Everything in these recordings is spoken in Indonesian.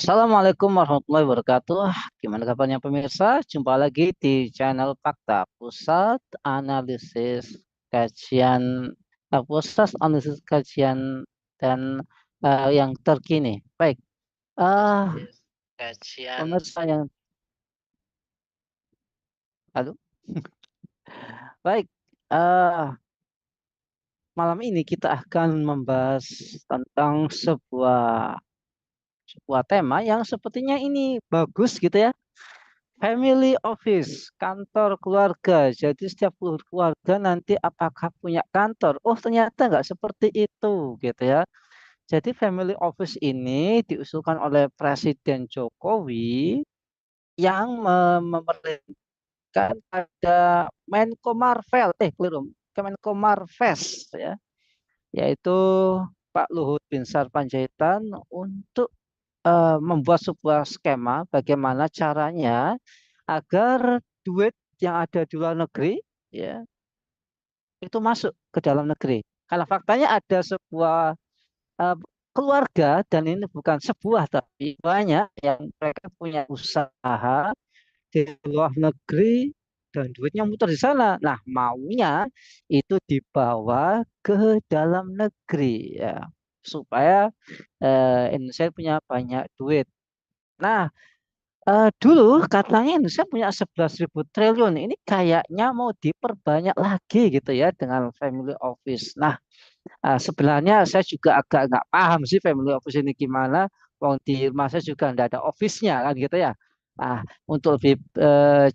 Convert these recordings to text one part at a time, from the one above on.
Assalamualaikum warahmatullahi wabarakatuh. Gimana kabarnya pemirsa? Jumpa lagi di channel Fakta, pusat analisis kajian dan yang terkini. Baik, eh Kajian. pemirsa yang halo. Baik, malam ini kita akan membahas tentang sebuah tema yang sepertinya ini bagus gitu ya. Family office, kantor keluarga. Jadi setiap keluarga nanti apakah punya kantor? Oh, ternyata nggak seperti itu, gitu ya. Jadi family office ini diusulkan oleh Presiden Jokowi yang memerintahkan pada Menko Marvel, keliru, Kemenko Marves ya, yaitu Pak Luhut Binsar Panjaitan untuk membuat sebuah skema bagaimana caranya agar duit yang ada di luar negeri ya itu masuk ke dalam negeri. Karena faktanya ada sebuah eh, keluarga dan ini bukan sebuah tapi banyak yang mereka punya usaha di luar negeri dan duitnya muter di sana. Nah, maunya itu dibawa ke dalam negeri ya supaya Indonesia punya banyak duit. Nah, dulu katanya Indonesia punya 11.000 triliun. Ini kayaknya mau diperbanyak lagi gitu ya dengan family office. Nah, sebenarnya saya juga agak nggak paham sih family office ini gimana. Wong di rumah saya juga nggak ada office-nya kan gitu ya. Nah, untuk lebih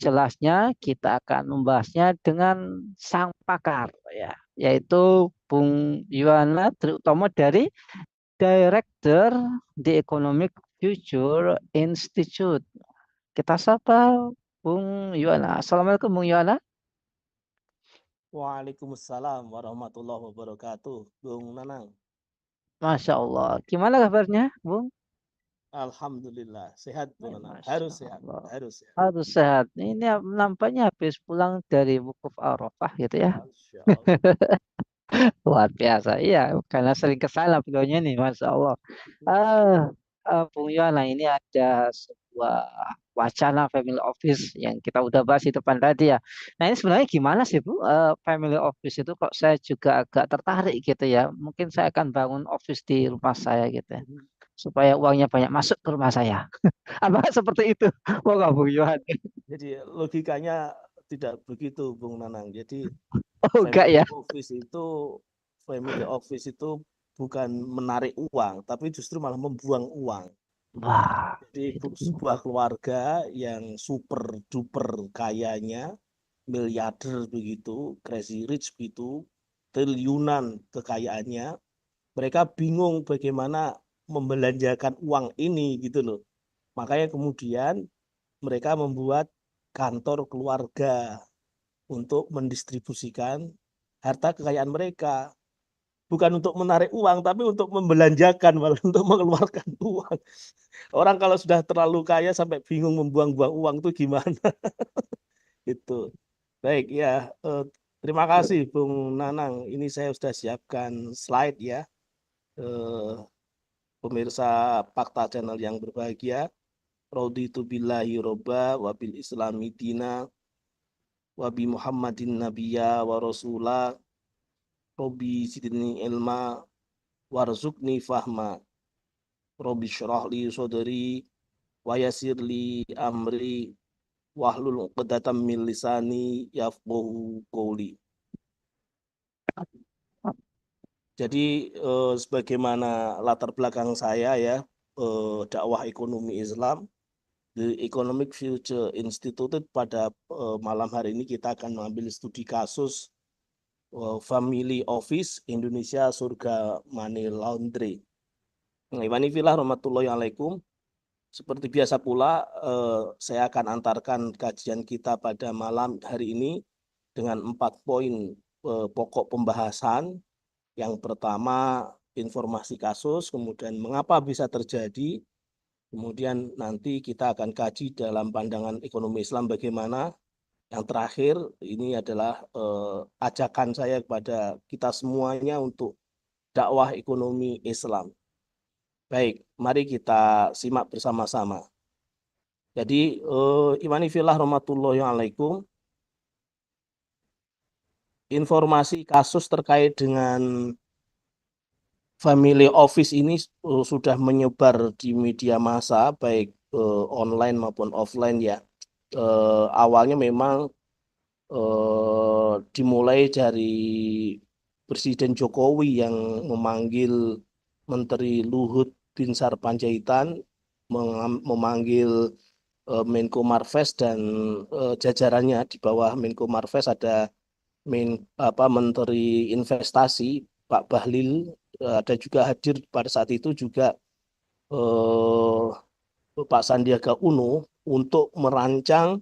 jelasnya kita akan membahasnya dengan sang pakar ya, yaitu Bung Yuwana Triutomo dari Director di Economic Future Institute. Kita sapa Bung Yuwana. Assalamualaikum Bung Yuwana. Waalaikumsalam warahmatullahi wabarakatuh. Bung Nanang. Masya Allah. Gimana kabarnya, Bung? Alhamdulillah. Sehat, Bung Nanang. Masya Harus sehat. Allah. Harus sehat. Harus sehat. Ini nampaknya habis pulang dari Wukuf Arafah gitu ya. Masya Allah. Luar biasa. Iya, karena sering ke sana videonya nih, Masya Allah. Ah, Bung Yuwana, ini ada sebuah wacana family office yang kita udah bahas di depan tadi ya. Nah, ini sebenarnya gimana sih, Bu? Family office itu kok saya juga agak tertarik gitu ya. Mungkin saya akan bangun office di rumah saya gitu ya. Supaya uangnya banyak masuk ke rumah saya. Apakah seperti itu? Oh, nggak, Bung Yuhan. Jadi logikanya tidak begitu, Bung Nanang. Jadi Oh, enggak family ya. office itu family office itu bukan menarik uang, tapi justru malah membuang uang. Wah, Jadi itu. sebuah keluarga yang super duper kayanya, miliarder begitu, crazy rich begitu, triliunan kekayaannya, mereka bingung bagaimana membelanjakan uang ini gitu loh. Makanya kemudian mereka membuat kantor keluarga untuk mendistribusikan harta kekayaan mereka. Bukan untuk menarik uang, tapi untuk membelanjakan, malah untuk mengeluarkan uang. Orang kalau sudah terlalu kaya sampai bingung membuang-buang uang itu gimana? Itu. Baik ya, terima kasih Bung Nanang. Ini saya sudah siapkan slide ya. Eh, Pemirsa Fakta Channel yang berbahagia, raditu billahi robba wabil islami dina wabi Muhammadin nabiyya wa rasula robi sidni ilma warzukni fahma robi syrah li sodri wa yasir li amri wahlul uqdatam min lisani yafqahu qawli. Jadi sebagaimana latar belakang saya ya, dakwah ekonomi Islam, The Economic Future Institute pada malam hari ini kita akan mengambil studi kasus Family Office Indonesia Surga Money Laundry. Iwani filah rahmatullahi alaikum. Seperti biasa pula, saya akan antarkan kajian kita pada malam hari ini dengan 4 poin pokok pembahasan. Yang pertama, informasi kasus, kemudian mengapa bisa terjadi, kemudian nanti kita akan kaji dalam pandangan ekonomi Islam bagaimana. Yang terakhir, ini adalah ajakan saya kepada kita semuanya untuk dakwah ekonomi Islam. Baik, mari kita simak bersama-sama. Jadi, Imani fillah rahmatullahi alaikum, informasi kasus terkait dengan family office ini sudah menyebar di media massa, baik online maupun offline ya. Awalnya memang dimulai dari Presiden Jokowi yang memanggil Menteri Luhut Binsar Panjaitan, memanggil Menko Marves dan jajarannya. Di bawah Menko Marves ada Menteri Investasi Pak Bahlil, ada juga hadir pada saat itu juga eh, Pak Sandiaga Uno untuk merancang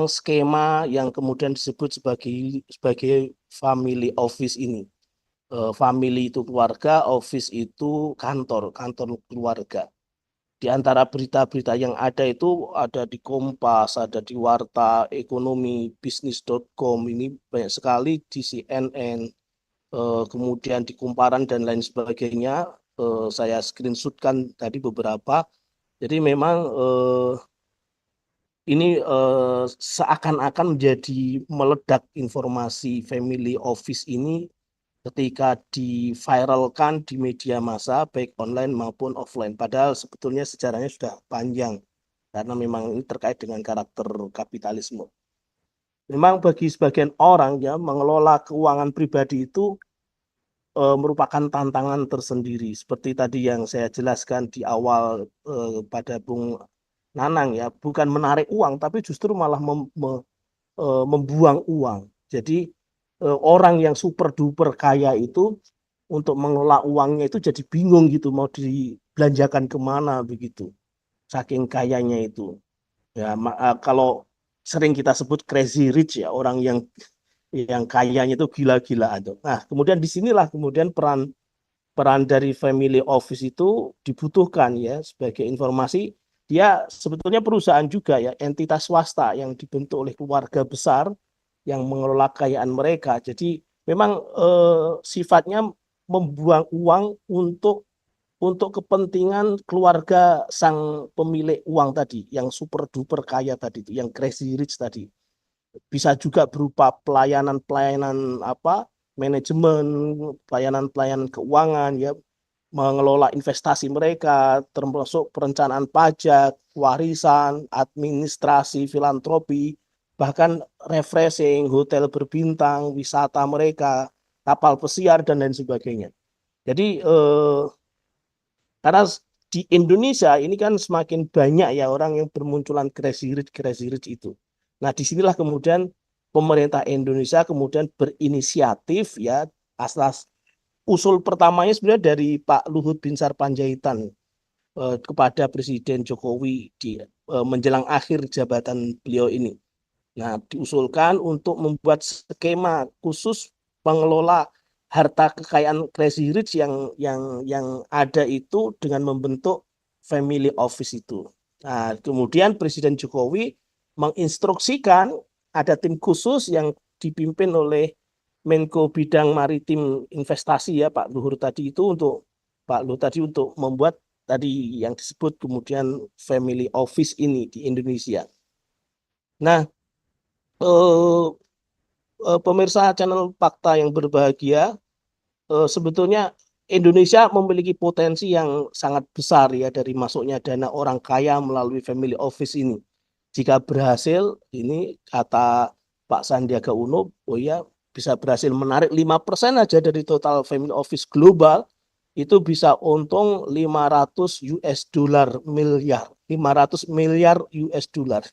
skema yang kemudian disebut sebagai family office ini. Family itu keluarga, office itu kantor keluarga. Di antara berita-berita yang ada itu ada di Kompas, ada di Warta Ekonomi, bisnis.com, ini banyak sekali di CNN, kemudian di Kumparan dan lain sebagainya. Saya screenshotkan tadi beberapa. Jadi memang ini seakan-akan menjadi meledak informasi family office ini ketika diviralkan di media massa baik online maupun offline. Padahal sebetulnya sejarahnya sudah panjang karena memang ini terkait dengan karakter kapitalisme. Memang bagi sebagian orang ya mengelola keuangan pribadi itu merupakan tantangan tersendiri. Seperti tadi yang saya jelaskan di awal pada Bung Nanang ya, bukan menarik uang tapi justru malah membuang uang. Jadi orang yang super duper kaya itu untuk mengelola uangnya itu jadi bingung gitu mau dibelanjakan kemana begitu. Saking kayanya itu. Ya, kalau sering kita sebut crazy rich ya, orang yang kayanya itu gila-gilaan. Nah, kemudian disinilah kemudian peran peran dari family office itu dibutuhkan ya. Sebagai informasi, dia sebetulnya perusahaan juga ya, entitas swasta yang dibentuk oleh keluarga besar yang mengelola kekayaan mereka. Jadi memang sifatnya membuang uang untuk kepentingan keluarga sang pemilik uang tadi, yang super duper kaya tadi itu, yang crazy rich tadi. Bisa juga berupa pelayanan-pelayanan manajemen, pelayanan-pelayanan keuangan ya, mengelola investasi mereka, termasuk perencanaan pajak, warisan, administrasi, filantropi, bahkan refreshing, hotel berbintang, wisata mereka, kapal pesiar dan lain sebagainya. Jadi karena di Indonesia ini kan semakin banyak ya orang yang bermunculan crazy rich itu. Nah, disinilah kemudian pemerintah Indonesia kemudian berinisiatif ya, asas usul pertamanya sebenarnya dari Pak Luhut Binsar Panjaitan kepada Presiden Jokowi di menjelang akhir jabatan beliau ini. Nah, diusulkan untuk membuat skema khusus pengelola harta kekayaan crazy rich yang ada itu dengan membentuk family office itu. Nah, kemudian Presiden Jokowi menginstruksikan ada tim khusus yang dipimpin oleh Menko Bidang Maritim Investasi ya Pak Luhur tadi itu untuk membuat tadi yang disebut kemudian family office ini di Indonesia. Nah, eh, pemirsa channel Fakta yang berbahagia, sebetulnya Indonesia memiliki potensi yang sangat besar ya dari masuknya dana orang kaya melalui family office ini. Jika berhasil, ini kata Pak Sandiaga Uno, oh ya bisa berhasil menarik 5% aja dari total family office global, itu bisa untung 500 US dollar miliar, 500 miliar US dollar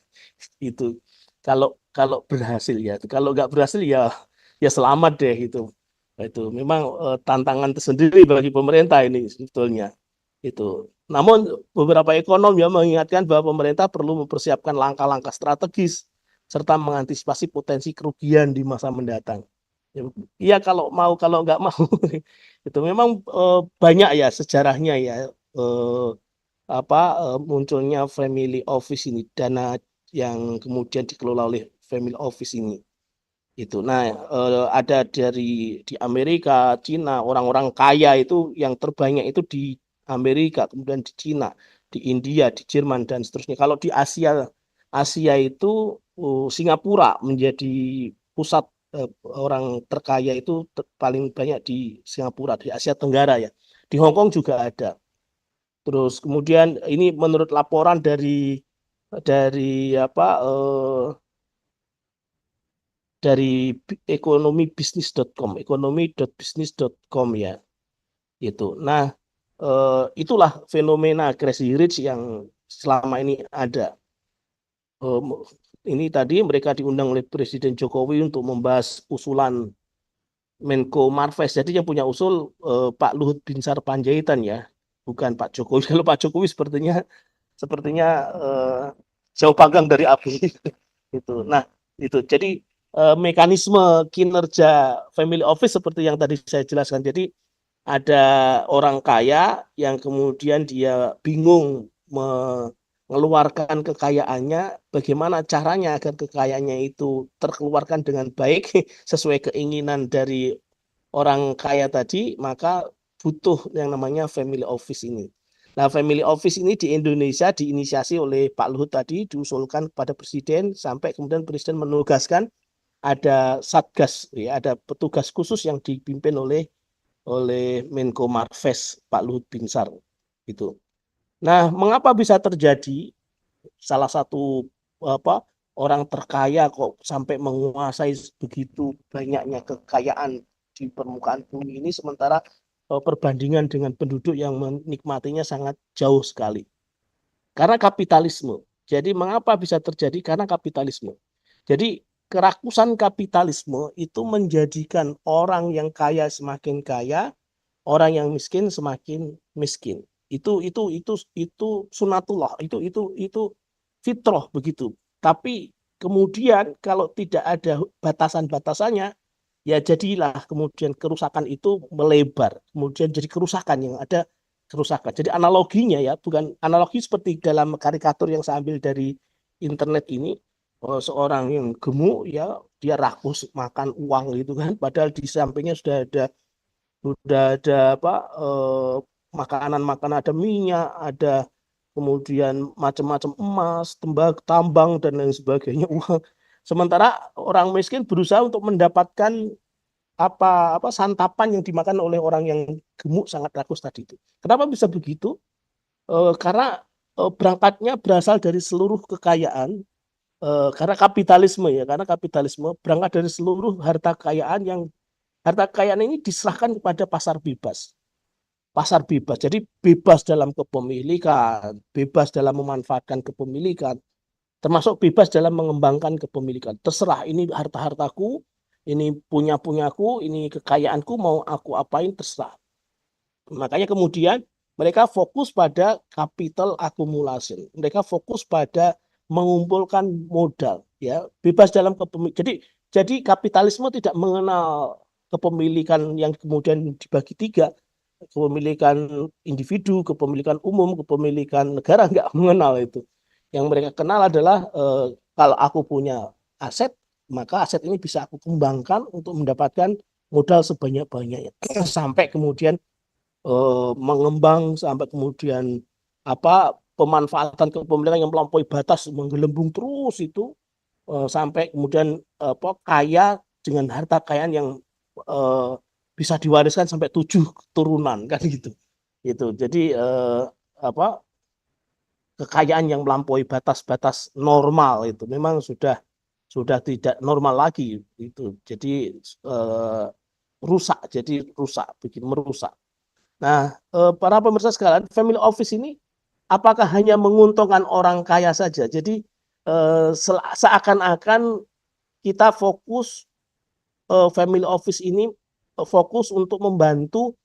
itu. Kalau kalau berhasil ya, kalau nggak berhasil ya ya selamat deh itu. Itu memang tantangan tersendiri bagi pemerintah ini sebetulnya itu. Namun beberapa ekonom yang mengingatkan bahwa pemerintah perlu mempersiapkan langkah-langkah strategis serta mengantisipasi potensi kerugian di masa mendatang. Iya kalau mau kalau nggak mau itu memang banyak ya sejarahnya ya eh, munculnya family office ini, dana yang kemudian dikelola oleh family office ini itu. Nah, ada di Amerika, Cina, orang-orang kaya itu yang terbanyak itu Amerika, kemudian di Cina, di India, di Jerman dan seterusnya. Kalau di Asia itu Singapura menjadi pusat orang terkaya itu paling banyak di Singapura, di Asia Tenggara ya. Di Hong Kong juga ada. Terus kemudian ini menurut laporan dari apa dari ekonomi.business.com ya itu. Nah, itulah fenomena crazy rich yang selama ini ada. Ini tadi mereka diundang oleh Presiden Jokowi untuk membahas usulan Menko Marves. Jadi yang punya usul Pak Luhut Binsar Panjaitan ya, bukan Pak Jokowi. Kalau Pak Jokowi sepertinya jauh panggang dari api. Itu. Nah, itu. Jadi mekanisme kinerja family office seperti yang tadi saya jelaskan. Jadi ada orang kaya yang kemudian dia bingung mengeluarkan kekayaannya, bagaimana caranya agar kekayaannya itu terkeluarkan dengan baik sesuai keinginan dari orang kaya tadi, maka butuh yang namanya family office ini. Nah, family office ini di Indonesia diinisiasi oleh Pak Luhut tadi, diusulkan kepada Presiden, sampai kemudian Presiden menugaskan ada satgas, ya, ada petugas khusus yang dipimpin oleh Menko Marves Pak Luhut Binsar gitu. Nah, mengapa bisa terjadi salah satu orang terkaya kok sampai menguasai begitu banyaknya kekayaan di permukaan bumi ini, sementara perbandingan dengan penduduk yang menikmatinya sangat jauh sekali. Karena kapitalisme. Jadi mengapa bisa terjadi? Karena kapitalisme. Jadi kerakusan kapitalisme itu menjadikan orang yang kaya semakin kaya, orang yang miskin semakin miskin. Itu sunatullah, itu fitrah begitu. Tapi kemudian kalau tidak ada batasan-batasannya, ya jadilah kemudian kerusakan itu melebar, kemudian jadi kerusakan yang ada kerusakan. Jadi analoginya ya, bukan analogi seperti dalam karikatur yang saya ambil dari internet ini, seorang yang gemuk ya dia rakus makan uang gitu kan, padahal di sampingnya sudah ada makanan-makanan, ada minyak, ada kemudian macam-macam emas, tambang dan lain sebagainya uang. Sementara orang miskin berusaha untuk mendapatkan apa santapan yang dimakan oleh orang yang gemuk sangat rakus tadi itu. Kenapa bisa begitu? Karena berangkatnya berasal dari seluruh kekayaan, karena kapitalisme ya, karena kapitalisme berangkat dari seluruh harta kekayaan ini diserahkan kepada pasar bebas. Pasar bebas, jadi bebas dalam kepemilikan, bebas dalam memanfaatkan kepemilikan, termasuk bebas dalam mengembangkan kepemilikan. Terserah, ini harta-hartaku, ini punyaku, ini kekayaanku, mau aku apain terserah. Makanya kemudian mereka fokus pada capital accumulation. Mereka fokus pada mengumpulkan modal, ya, bebas dalam kepemilikan. Jadi kapitalisme tidak mengenal kepemilikan yang kemudian dibagi tiga, kepemilikan individu, kepemilikan umum, kepemilikan negara, nggak mengenal itu. Yang mereka kenal adalah kalau aku punya aset, maka aset ini bisa aku kembangkan untuk mendapatkan modal sebanyak-banyaknya sampai kemudian mengembang, sampai kemudian pemanfaatan kepemilikan yang melampaui batas, menggelembung terus itu sampai kemudian kaya dengan harta kekayaan yang bisa diwariskan sampai 7 turunan kan gitu. Jadi kekayaan yang melampaui batas-batas normal itu memang sudah tidak normal lagi itu. Jadi bikin merusak. Nah, para pemirsa sekalian, family office ini apakah hanya menguntungkan orang kaya saja? Jadi seakan-akan kita fokus, family office ini fokus untuk membantu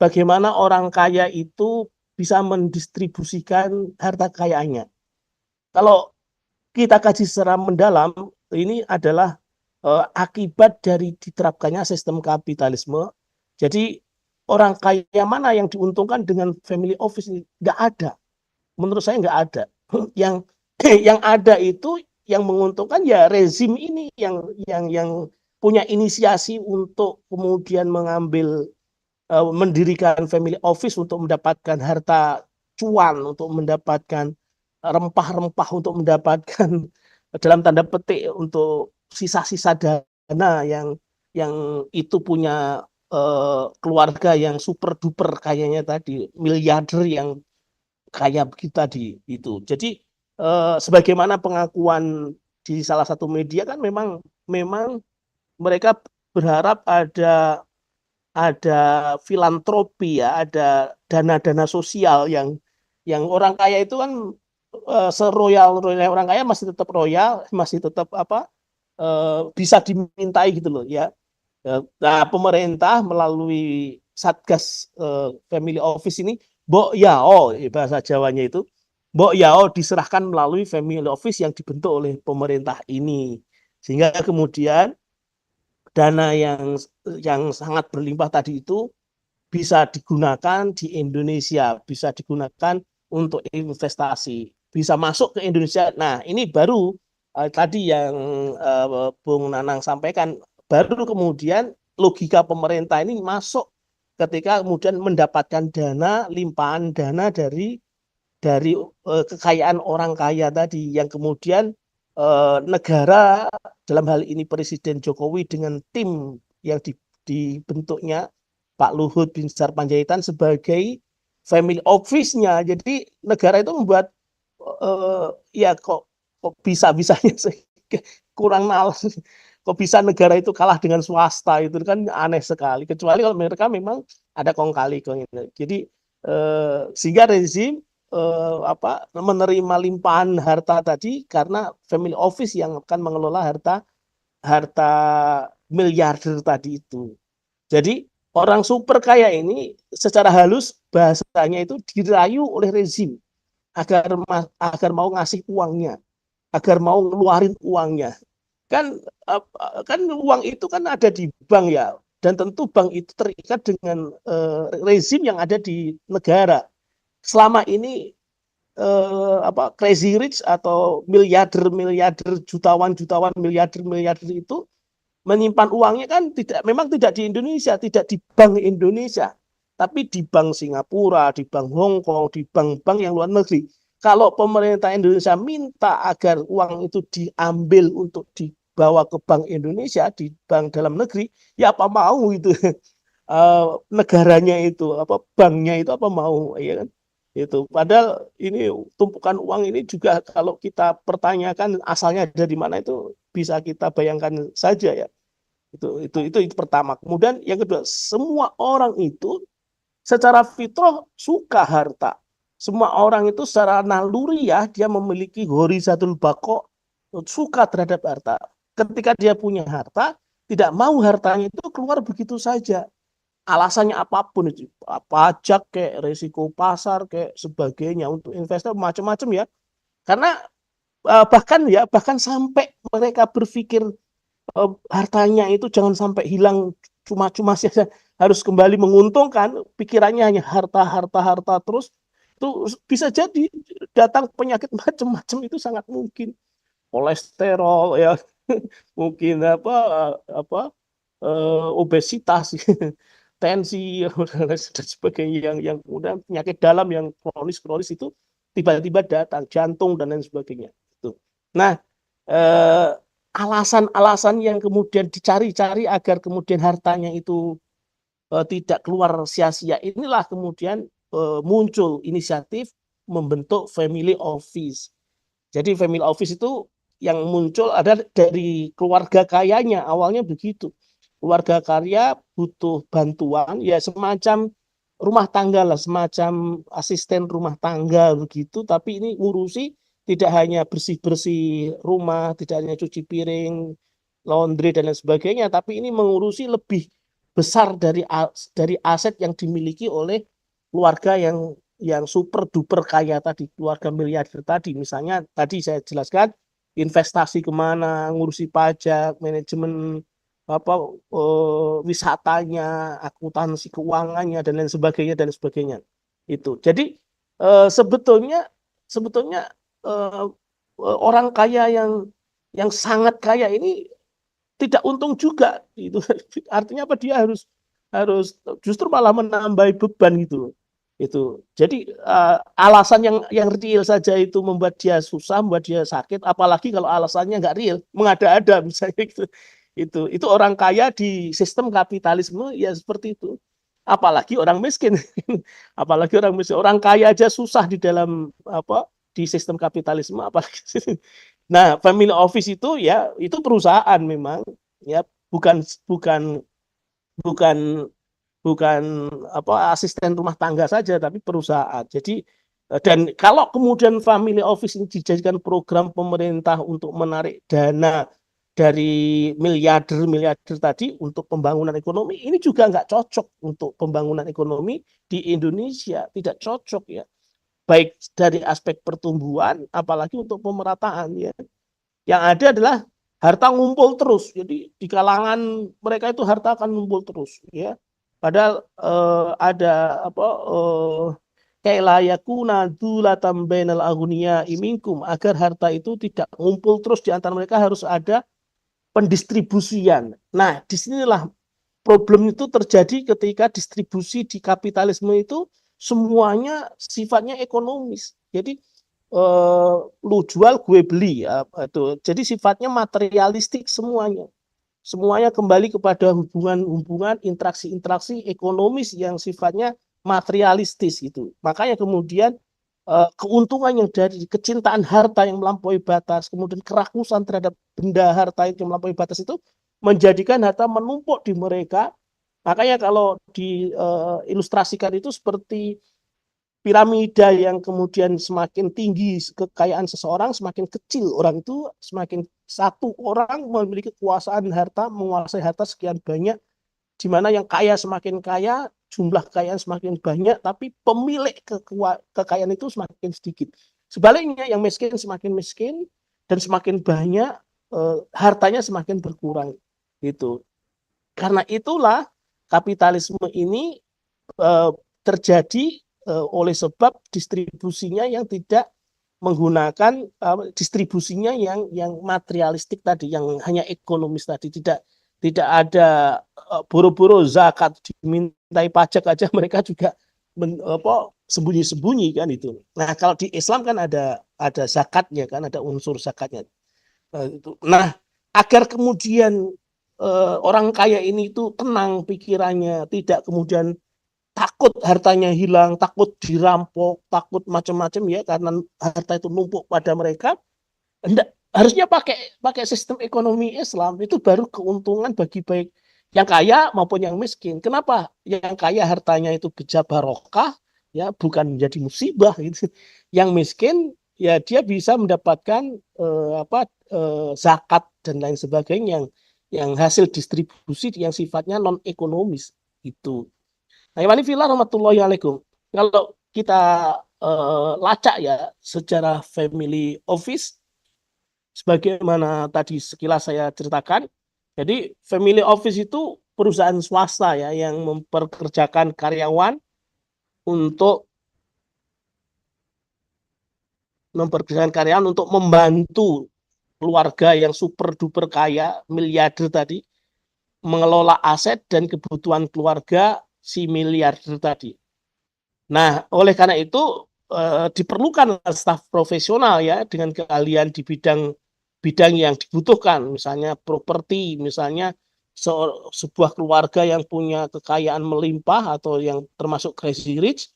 bagaimana orang kaya itu bisa mendistribusikan harta kekayaannya. Kalau kita kaji secara mendalam, ini adalah akibat dari diterapkannya sistem kapitalisme. Jadi orang kaya mana yang diuntungkan dengan family office ini? Nggak ada. Menurut saya nggak ada. Yang ada itu yang menguntungkan ya rezim ini yang punya inisiasi untuk kemudian mengambil mendirikan family office untuk mendapatkan harta cuan, untuk mendapatkan rempah-rempah, untuk mendapatkan dalam tanda petik untuk sisa-sisa dana yang itu punya keluarga yang super duper kayanya tadi, miliarder yang kaya kita di itu. Jadi sebagaimana pengakuan di salah satu media kan memang mereka berharap ada filantropi ya, ada dana-dana sosial yang orang kaya itu kan seroyal orang kaya masih tetap royal, masih tetap apa bisa dimintai gitu loh ya. Nah, pemerintah melalui Satgas Family Office ini, Mbok Yao, bahasa Jawanya itu, Mbok Yao diserahkan melalui Family Office yang dibentuk oleh pemerintah ini. Sehingga kemudian dana yang sangat berlimpah tadi itu bisa digunakan di Indonesia, bisa digunakan untuk investasi, bisa masuk ke Indonesia. Nah, ini baru tadi yang Bung Nanang sampaikan, baru kemudian logika pemerintah ini masuk ketika kemudian mendapatkan dana, limpahan dana dari kekayaan orang kaya tadi, yang kemudian negara dalam hal ini Presiden Jokowi dengan tim yang dibentuknya Pak Luhut bin Sarpanjaitan sebagai family office-nya. Jadi negara itu membuat ya kok bisa-bisanya kurang nalar. Kok bisa negara itu kalah dengan swasta, itu kan aneh sekali. Kecuali kalau mereka memang ada kong kali kong ini. Jadi sehingga rezim menerima limpahan harta tadi karena family office yang akan mengelola harta miliarder tadi itu. Jadi orang super kaya ini secara halus bahasanya itu dirayu oleh rezim agar mau ngasih uangnya, agar mau ngeluarin uangnya. Kan kan uang itu kan ada di bank ya, dan tentu bank itu terikat dengan rezim yang ada di negara. Selama ini crazy rich atau miliarder jutawan miliarder itu menyimpan uangnya kan memang tidak di Indonesia, tidak di bank Indonesia, tapi di bank Singapura, di bank Hong Kong, di bank-bank yang luar negeri. Kalau pemerintah Indonesia minta agar uang itu diambil untuk dibawa ke bank Indonesia, di bank dalam negeri, ya apa mau itu negaranya itu, banknya itu apa mau, ya kan? Itu padahal ini tumpukan uang ini juga kalau kita pertanyakan asalnya dari mana itu bisa kita bayangkan saja ya. Itu pertama. Kemudian yang kedua, semua orang itu secara fitrah suka harta. Semua orang itu secara naluriah dia memiliki horizatul bako, suka terhadap harta. Ketika dia punya harta, tidak mau hartanya itu keluar begitu saja. Alasannya apapun itu, pajak kayak resiko pasar kayak sebagainya, untuk investor macam-macam ya. Karena bahkan sampai mereka berpikir hartanya itu jangan sampai hilang cuma-cuma saja, harus kembali menguntungkan, pikirannya hanya harta terus, itu bisa jadi datang penyakit macam-macam, itu sangat mungkin kolesterol ya, mungkin apa obesitas, tensi dan sebagainya, yang kemudian penyakit dalam yang kronis itu tiba-tiba datang, jantung dan lain sebagainya itu. Nah, alasan-alasan yang kemudian dicari-cari agar kemudian hartanya itu tidak keluar sia-sia, inilah kemudian muncul inisiatif membentuk family office. Jadi family office itu yang muncul ada dari keluarga kayanya, awalnya begitu. Keluarga kaya butuh bantuan, ya semacam rumah tangga lah, semacam asisten rumah tangga begitu, tapi ini ngurusi tidak hanya bersih-bersih rumah, tidak hanya cuci piring, laundry dan lain sebagainya, tapi ini mengurusi lebih besar dari aset yang dimiliki oleh keluarga yang super duper kaya tadi, keluarga miliarder tadi. Misalnya tadi saya jelaskan investasi kemana, ngurusi pajak, manajemen wisatanya, akuntansi keuangannya dan lain sebagainya. Itu. Jadi sebetulnya orang kaya yang sangat kaya ini tidak untung juga. Itu artinya apa, dia harus justru malah menambah beban gitu. Itu. Jadi alasan yang real saja itu membuat dia susah, membuat dia sakit, apalagi kalau alasannya nggak real, mengada-ada misalnya gitu. Itu orang kaya di sistem kapitalisme ya seperti itu. Apalagi orang miskin. Apalagi orang miskin, orang kaya aja susah di dalam di sistem kapitalisme apalagi. Nah, family office itu ya itu perusahaan memang ya bukan bukan bukan bukan asisten rumah tangga saja tapi perusahaan. Jadi dan kalau kemudian family office ini dijadikan program pemerintah untuk menarik dana dari miliarder tadi untuk pembangunan ekonomi, ini juga nggak cocok untuk pembangunan ekonomi di Indonesia, tidak cocok ya. Baik dari aspek pertumbuhan, apalagi untuk pemerataan ya. Yang ada adalah harta ngumpul terus. Jadi di kalangan mereka itu harta akan ngumpul terus ya. Padahal ada kayak layakuna dzulatan bainal aghniya minkum, agar harta itu tidak ngumpul terus di antara mereka, harus ada pendistribusian. Nah, disinilah problem itu terjadi ketika distribusi di kapitalisme itu semuanya sifatnya ekonomis. Jadi lu jual gue beli ya, itu. Jadi sifatnya materialistik semuanya. Semuanya kembali kepada hubungan-hubungan, interaksi-interaksi ekonomis yang sifatnya materialistis itu. Makanya kemudian keuntungan yang dari kecintaan harta yang melampaui batas, kemudian kerakusan terhadap benda harta yang melampaui batas itu menjadikan harta menumpuk di mereka. Makanya kalau diilustrasikan itu seperti piramida yang kemudian semakin tinggi kekayaan seseorang, semakin kecil orang itu, semakin satu orang memiliki kekuasaan harta, menguasai harta sekian banyak, di mana yang kaya semakin kaya, jumlah kekayaan semakin banyak, tapi pemilik kekayaan itu semakin sedikit. Sebaliknya yang miskin semakin miskin dan semakin banyak hartanya semakin berkurang. Gitu. Karena itulah kapitalisme ini terjadi oleh sebab distribusinya yang tidak menggunakan distribusinya yang materialistik tadi, yang hanya ekonomis tadi, tidak ada boro-boro zakat dimintai pajak aja mereka juga sembunyi-sembunyi kan itu. Nah, kalau di Islam kan ada zakatnya kan, ada unsur zakatnya. Nah, agar kemudian orang kaya ini itu tenang pikirannya, tidak kemudian takut hartanya hilang, takut dirampok, takut macam-macam ya, karena harta itu numpuk pada mereka. Enggak, harusnya pakai sistem ekonomi Islam, itu baru keuntungan bagi baik yang kaya maupun yang miskin. Kenapa? Yang kaya hartanya itu bija barokah ya, bukan menjadi musibah gitu. Yang miskin ya dia bisa mendapatkan zakat dan lain sebagainya yang hasil distribusi yang sifatnya non ekonomis itu. Nah, Iwanifillah rahmatullahi alaikum. Kalau kita lacak ya secara family office, sebagaimana tadi sekilas saya ceritakan, jadi family office itu perusahaan swasta ya yang memperkerjakan karyawan untuk membantu keluarga yang super duper kaya, miliarder tadi, mengelola aset dan kebutuhan keluarga si miliarder tadi. Nah, oleh karena itu diperlukan staf profesional ya dengan keahlian di bidang yang dibutuhkan, misalnya properti, misalnya sebuah keluarga yang punya kekayaan melimpah atau yang termasuk crazy rich,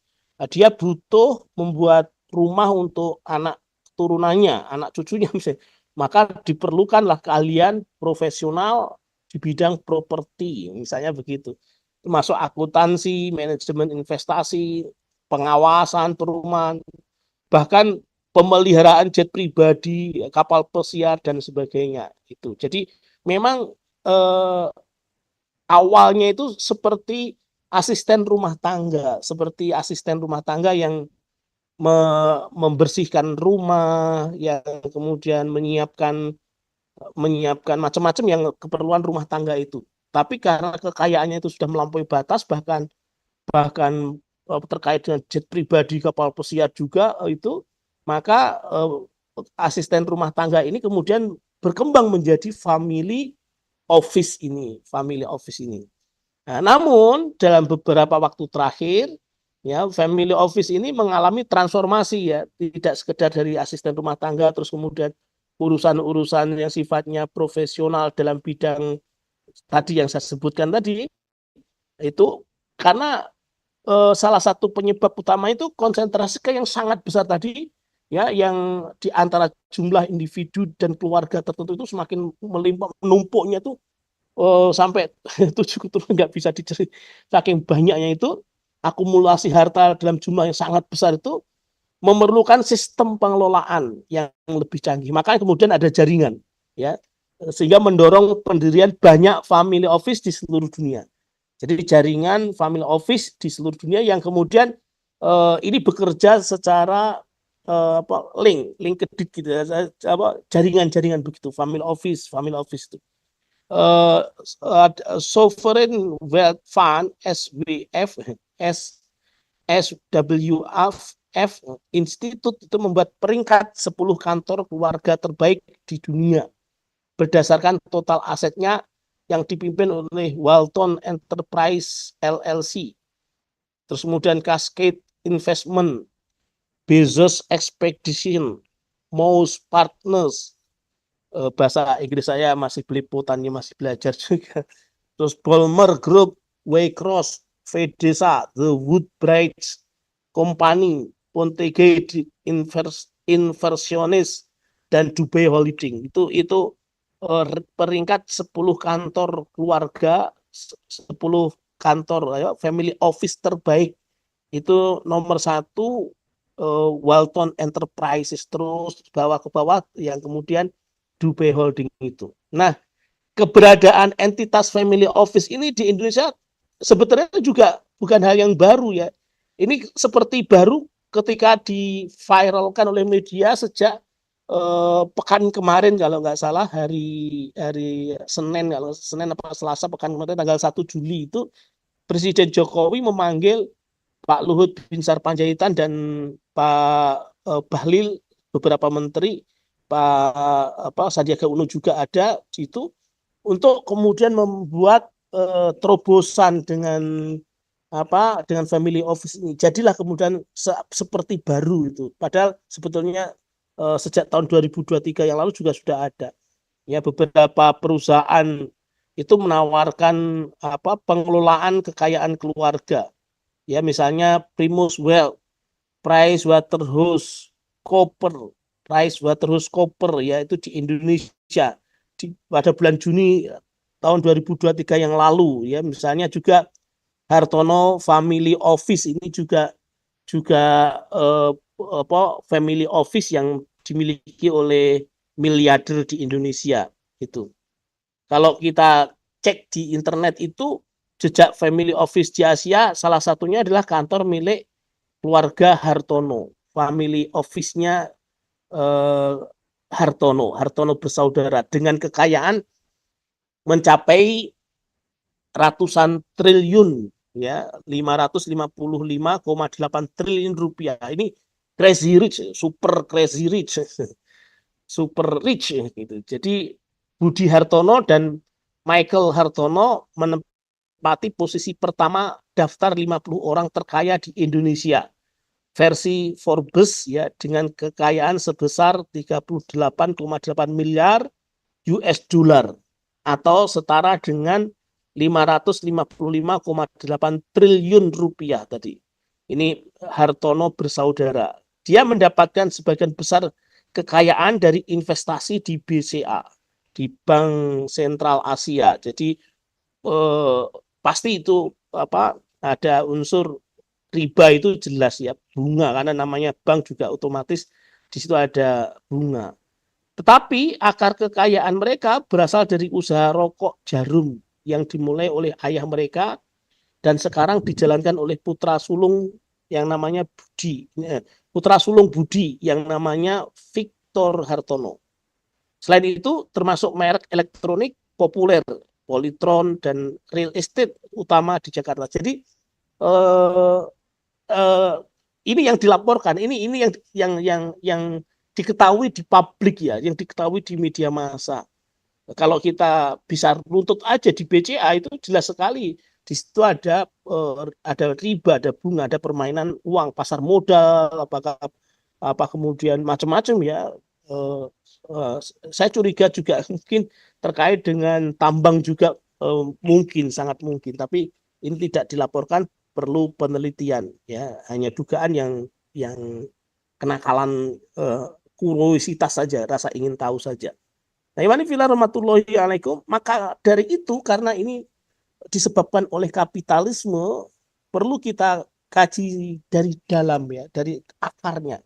dia butuh membuat rumah untuk anak turunannya, anak cucunya misalnya. Maka diperlukanlah keahlian profesional di bidang properti, misalnya begitu. Termasuk akuntansi, manajemen investasi, pengawasan perumahan, bahkan pemeliharaan jet pribadi, kapal pesiar dan sebagainya itu. Jadi memang awalnya itu seperti asisten rumah tangga yang membersihkan rumah, yang kemudian menyiapkan macam-macam yang keperluan rumah tangga itu. Tapi karena kekayaannya itu sudah melampaui batas, bahkan terkait dengan jet pribadi, kapal pesiar juga itu, maka asisten rumah tangga ini kemudian berkembang menjadi family office ini. Nah, namun dalam beberapa waktu terakhir, ya family office ini mengalami transformasi ya, tidak sekedar dari asisten rumah tangga, terus kemudian urusan-urusan yang sifatnya profesional dalam bidang tadi yang saya sebutkan tadi, itu karena salah satu penyebab utama itu konsentrasi yang sangat besar tadi, ya, yang di antara jumlah individu dan keluarga tertentu itu semakin melimpah, menumpuknya itu sampai 7 keturunan nggak bisa dicari, saking banyaknya itu, akumulasi harta dalam jumlah yang sangat besar itu memerlukan sistem pengelolaan yang lebih canggih. Makanya kemudian ada jaringan, ya, sehingga mendorong pendirian banyak family office di seluruh dunia. Jadi jaringan family office di seluruh dunia yang kemudian ini bekerja secara link gitu ya, jaringan-jaringan begitu, family office itu. uh, Sovereign Wealth Fund (SWF) SWF Institute itu membuat peringkat 10 kantor keluarga terbaik di dunia berdasarkan total asetnya yang dipimpin oleh Walton Enterprise LLC. Terus kemudian Cascade Investment, Bezos Expedition, Mouse Partners, bahasa Inggris saya masih belepotannya, masih belajar juga. Terus Bolmer Group, Waycross, Fedesa, The Woodbridge Company, Pontegate Inversionis, dan Dubai Holding. Itu peringkat 10 kantor keluarga, 10 kantor family office terbaik. Itu nomor 1 Walton Enterprises, terus bawah ke bawah yang kemudian Dubai Holding itu. Nah, keberadaan entitas family office ini di Indonesia sebetulnya juga bukan hal yang baru ya. Ini seperti baru ketika diviralkan oleh media sejak pekan kemarin, kalau nggak salah hari Senin, kalau Senin apa Selasa pekan kemarin tanggal 1 Juli itu Presiden Jokowi memanggil Pak Luhut Binsar Panjaitan dan Pak Bahlil, beberapa menteri, Pak Sandiaga Uno juga ada di situ, untuk kemudian membuat terobosan dengan family office ini. Jadilah kemudian seperti baru itu. Padahal sebetulnya sejak tahun 2023 yang lalu juga sudah ada. Ya, beberapa perusahaan itu menawarkan pengelolaan kekayaan keluarga. Ya, misalnya Primus Wealth, PricewaterhouseCoopers ya, itu di Indonesia pada bulan Juni tahun 2023 yang lalu ya. Misalnya juga Hartono Family Office ini juga family office yang dimiliki oleh miliarder di Indonesia itu. Kalau kita cek di internet itu jejak family office di Asia, salah satunya adalah kantor milik keluarga Hartono. Family office-nya Hartono bersaudara dengan kekayaan mencapai ratusan triliun ya, 555,8 triliun rupiah. Ini crazy rich, super crazy rich, super rich gitu. Jadi Budi Hartono dan Michael Hartono menempati posisi pertama daftar 50 orang terkaya di Indonesia versi Forbes ya, dengan kekayaan sebesar 38,8 miliar US dollar atau setara dengan 555,8 triliun rupiah tadi. Ini Hartono bersaudara. Dia mendapatkan sebagian besar kekayaan dari investasi di BCA, di Bank Sentral Asia. Jadi pasti itu ada unsur riba, itu jelas ya, bunga, karena namanya bank juga otomatis di situ ada bunga. Tetapi akar kekayaan mereka berasal dari usaha rokok jarum yang dimulai oleh ayah mereka dan sekarang dijalankan oleh putra sulung yang namanya Budi yang namanya Victor Hartono. Selain itu termasuk merek elektronik populer Polytron dan real estate utama di Jakarta. Jadi ini yang dilaporkan, ini yang diketahui di publik ya, yang diketahui di media massa. Kalau kita bisa runtut aja di BCA itu jelas sekali Di situ ada riba, ada bunga, ada permainan uang, pasar modal, apa kemudian macam-macam ya. Eh, saya curiga juga mungkin terkait dengan tambang juga, mungkin sangat mungkin, tapi ini tidak dilaporkan, perlu penelitian ya, hanya dugaan yang kenakalan, kuriositas saja, rasa ingin tahu saja. Nah, iman fillah rahmatullahi alaikum, maka dari itu karena ini disebabkan oleh kapitalisme, perlu kita kaji dari dalam ya, dari akarnya.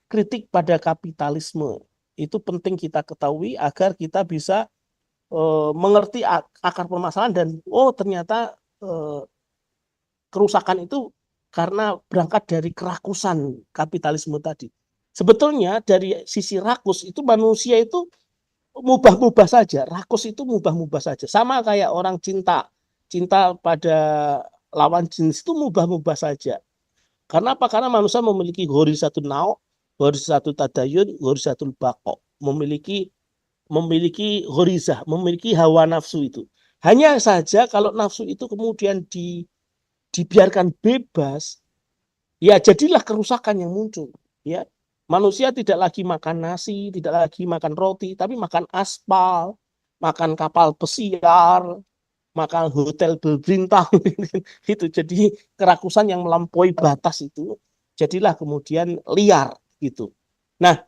Kritik pada kapitalisme itu penting kita ketahui agar kita bisa mengerti akar permasalahan, dan ternyata kerusakan itu karena berangkat dari kerakusan kapitalisme tadi. Sebetulnya dari sisi rakus itu manusia itu mubah-mubah saja, rakus itu mubah-mubah saja. Sama kayak orang cinta pada lawan jenis itu mubah-mubah saja. Karena apa? Karena manusia memiliki ghorizatun nau, ghorizatun tadayun, ghorizatun bako. Memiliki ghorizah, memiliki hawa nafsu itu. Hanya saja kalau nafsu itu kemudian dibiarkan bebas, ya jadilah kerusakan yang muncul. Ya, manusia tidak lagi makan nasi, tidak lagi makan roti, tapi makan aspal, makan kapal pesiar, makan hotel berbintang. Itu jadi kerakusan yang melampaui batas itu, jadilah kemudian liar gitu. Nah,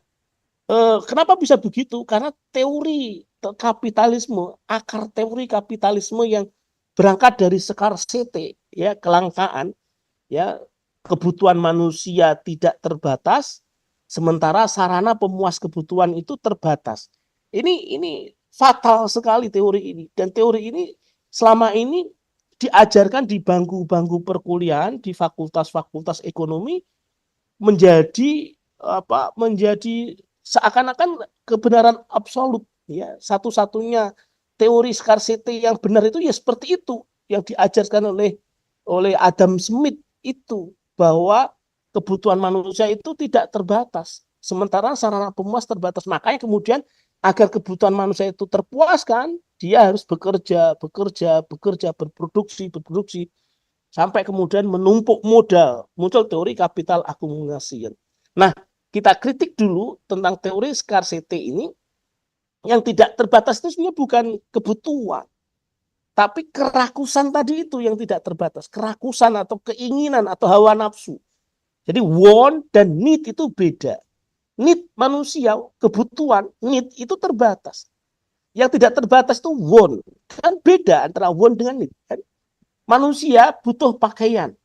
kenapa bisa begitu? Karena teori kapitalisme, akar teori kapitalisme yang berangkat dari scarcity, ya, kelangkaan, ya, kebutuhan manusia tidak terbatas, sementara sarana pemuas kebutuhan itu terbatas. Ini fatal sekali teori ini, dan teori ini selama ini diajarkan di bangku-bangku perkuliahan di fakultas-fakultas ekonomi menjadi menjadi seakan-akan kebenaran absolut ya, satu-satunya teori scarcity yang benar itu ya seperti itu yang diajarkan oleh Adam Smith itu, bahwa kebutuhan manusia itu tidak terbatas sementara sarana pemuas terbatas. Makanya kemudian agar kebutuhan manusia itu terpuaskan, dia harus bekerja, berproduksi sampai kemudian menumpuk modal, muncul teori kapital akumulasi. Nah, kita kritik dulu tentang teori scarcity ini. Yang tidak terbatas itu sebenarnya bukan kebutuhan, tapi kerakusan tadi itu yang tidak terbatas, kerakusan atau keinginan atau hawa nafsu. Jadi want dan need itu beda. Need manusia, kebutuhan, need itu terbatas. Yang tidak terbatas itu want. Kan beda antara want dengan need. Kan? Manusia butuh pakaian.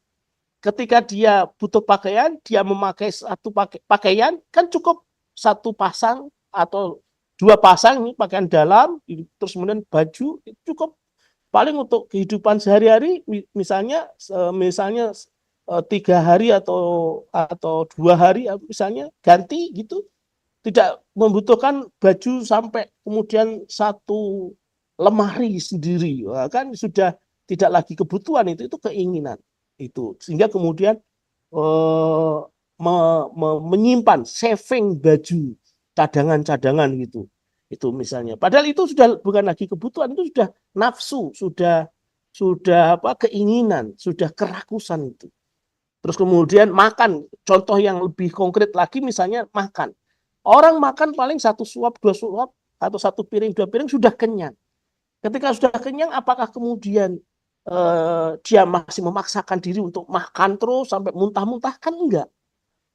Ketika dia butuh pakaian, dia memakai satu pakaian, kan cukup satu pasang atau dua pasang ini pakaian dalam, terus kemudian baju, itu cukup paling untuk kehidupan sehari-hari, misalnya 3 hari atau 2 hari misalnya ganti gitu, tidak membutuhkan baju sampai kemudian satu lemari sendiri, kan sudah tidak lagi kebutuhan, itu keinginan itu, sehingga kemudian menyimpan saving baju, cadangan gitu, itu misalnya, padahal itu sudah bukan lagi kebutuhan, itu sudah nafsu, sudah keinginan, sudah kerakusan itu. Terus kemudian makan, contoh yang lebih konkret lagi, misalnya makan, orang makan paling 1 suap 2 suap atau 1 piring 2 piring sudah kenyang. Ketika sudah kenyang, apakah kemudian dia masih memaksakan diri untuk makan terus sampai muntah-muntah? Kan enggak.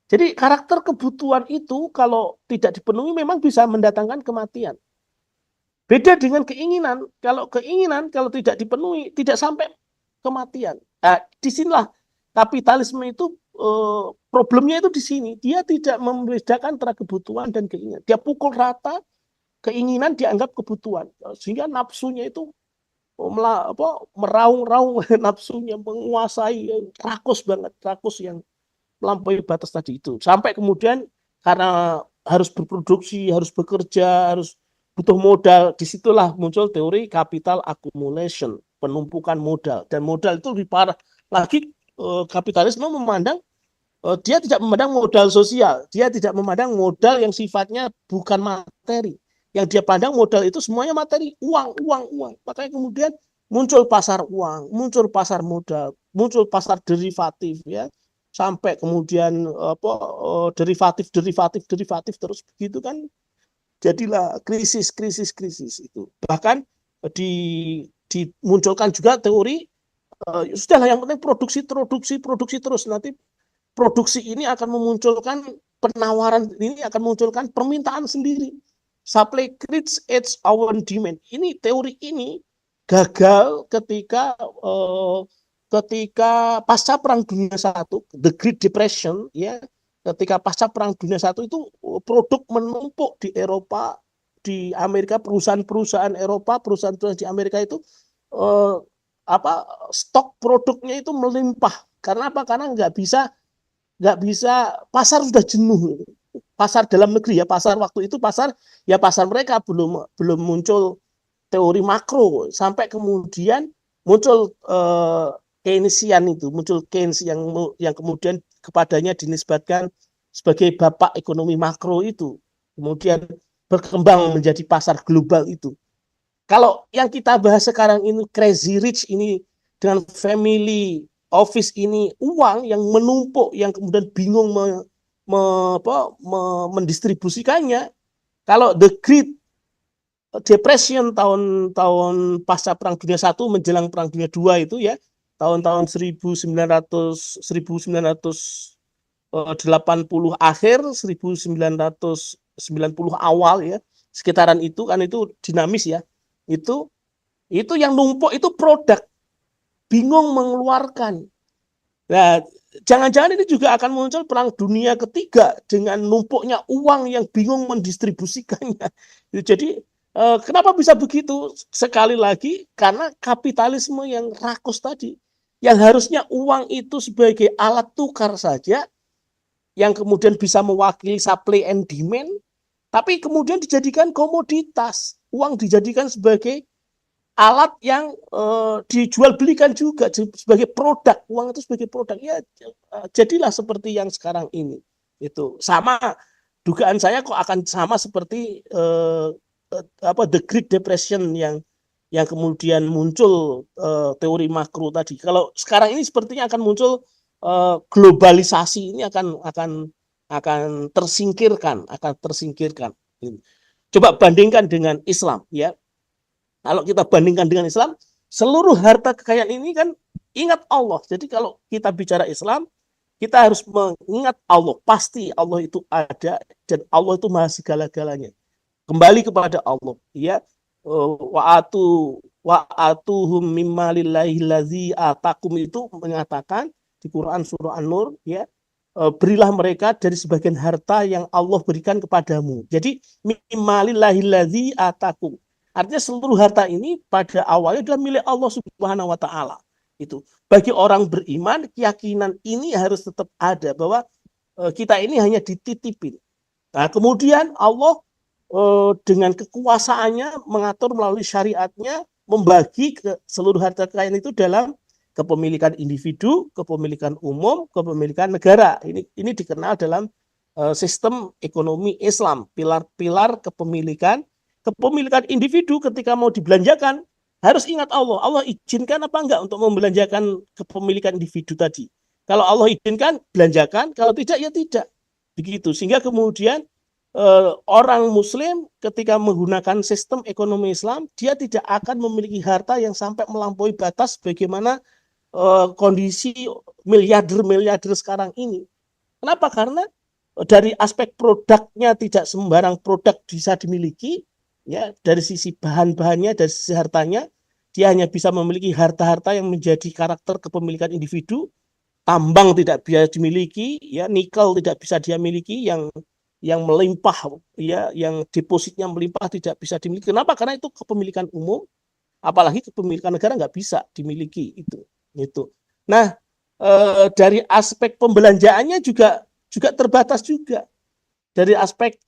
Jadi karakter kebutuhan itu kalau tidak dipenuhi memang bisa mendatangkan kematian. Beda dengan keinginan. Kalau keinginan kalau tidak dipenuhi tidak sampai kematian. Nah, disinilah kapitalisme itu problemnya itu di sini. Dia tidak membedakan antara kebutuhan dan keinginan. Dia pukul rata, keinginan dianggap kebutuhan. Sehingga nafsunya itu meraung-raung, nafsunya menguasai, rakus banget, rakus yang melampaui batas tadi itu. Sampai kemudian karena harus berproduksi, harus bekerja, harus butuh modal, disitulah muncul teori capital accumulation, penumpukan modal. Dan modal itu lebih parah lagi, kapitalisme memandang, dia tidak memandang modal sosial, dia tidak memandang modal yang sifatnya bukan materi. Yang dia pandang modal itu semuanya materi, uang. Makanya kemudian muncul pasar uang, muncul pasar modal, muncul pasar derivatif ya, sampai kemudian apa derivatif terus begitu kan, jadilah krisis itu. Bahkan di dimunculkan juga teori sudahlah yang penting produksi terus, nanti produksi ini akan memunculkan penawaran, ini akan memunculkan permintaan sendiri. Supply creates its own demand. Ini teori ini gagal ketika pasca Perang Dunia Satu, the Great Depression ya, ketika pasca Perang Dunia Satu itu produk menumpuk di Eropa, di Amerika, perusahaan-perusahaan Eropa, perusahaan-perusahaan di Amerika itu eh, apa stok produknya itu melimpah. Karena apa? Karena nggak bisa, pasar sudah jenuh. Pasar dalam negeri ya, pasar waktu itu pasar mereka belum belum muncul teori makro, sampai kemudian muncul Keynesian itu, muncul Keynes yang kemudian kepadanya dinisbatkan sebagai bapak ekonomi makro itu, kemudian berkembang menjadi pasar global itu. Kalau yang kita bahas sekarang ini crazy rich ini, dengan family office ini, uang yang menumpuk, yang kemudian bingung mendistribusikannya. Kalau the Great Depression tahun-tahun pasca Perang Dunia Satu menjelang Perang Dunia Dua itu ya, tahun-tahun 1980 akhir, 1990 awal ya, sekitaran itu kan, itu dinamis ya. Itu yang numpuk itu produk, bingung mengeluarkan. Nah, jangan-jangan ini juga akan muncul Perang Dunia Ketiga dengan numpuknya uang yang bingung mendistribusikannya. Jadi kenapa bisa begitu? Sekali lagi karena kapitalisme yang rakus tadi, yang harusnya uang itu sebagai alat tukar saja, yang kemudian bisa mewakili supply and demand, tapi kemudian dijadikan komoditas. Uang dijadikan sebagai alat yang dijual belikan juga sebagai produk. Uang itu sebagai produk ya, jadilah seperti yang sekarang ini. Itu sama, dugaan saya kok akan sama seperti the Great Depression yang kemudian muncul teori makro tadi. Kalau sekarang ini sepertinya akan muncul globalisasi, ini akan tersingkirkan. Coba bandingkan dengan Islam ya. Kalau kita bandingkan dengan Islam, seluruh harta kekayaan ini kan ingat Allah. Jadi kalau kita bicara Islam, kita harus mengingat Allah. Pasti Allah itu ada dan Allah itu maha segala-galanya. Kembali kepada Allah. Ya, wa'atuhum mimma lillahi lazi atakum itu mengatakan di Quran surah An-Nur ya, berilah mereka dari sebagian harta yang Allah berikan kepadamu. Jadi mimma lillahi lazi atakum. Artinya seluruh harta ini pada awalnya adalah milik Allah Subhanahu wa taala. Itu. Bagi orang beriman, keyakinan ini harus tetap ada bahwa kita ini hanya dititipin. Nah, kemudian Allah dengan kekuasaannya mengatur melalui syariatnya, membagi ke seluruh harta kekayaan itu dalam kepemilikan individu, kepemilikan umum, kepemilikan negara. Ini dikenal dalam sistem ekonomi Islam, pilar-pilar kepemilikan individu. Ketika mau dibelanjakan harus ingat Allah. Allah izinkan apa enggak untuk membelanjakan kepemilikan individu tadi. Kalau Allah izinkan, belanjakan. Kalau tidak, ya tidak. Begitu. Sehingga kemudian orang Muslim ketika menggunakan sistem ekonomi Islam, dia tidak akan memiliki harta yang sampai melampaui batas bagaimana kondisi miliarder sekarang ini. Kenapa? Karena dari aspek produknya tidak sembarang produk bisa dimiliki. Ya, dari sisi bahan-bahannya, dari sisi hartanya, dia hanya bisa memiliki harta-harta yang menjadi karakter kepemilikan individu. Tambang tidak bisa dimiliki, ya, nikel tidak bisa dia miliki, yang melimpah, ya, yang depositnya melimpah tidak bisa dimiliki. Kenapa? Karena itu kepemilikan umum, apalagi kepemilikan negara nggak bisa dimiliki itu. Nah, dari aspek pembelanjaannya juga terbatas juga. Dari aspek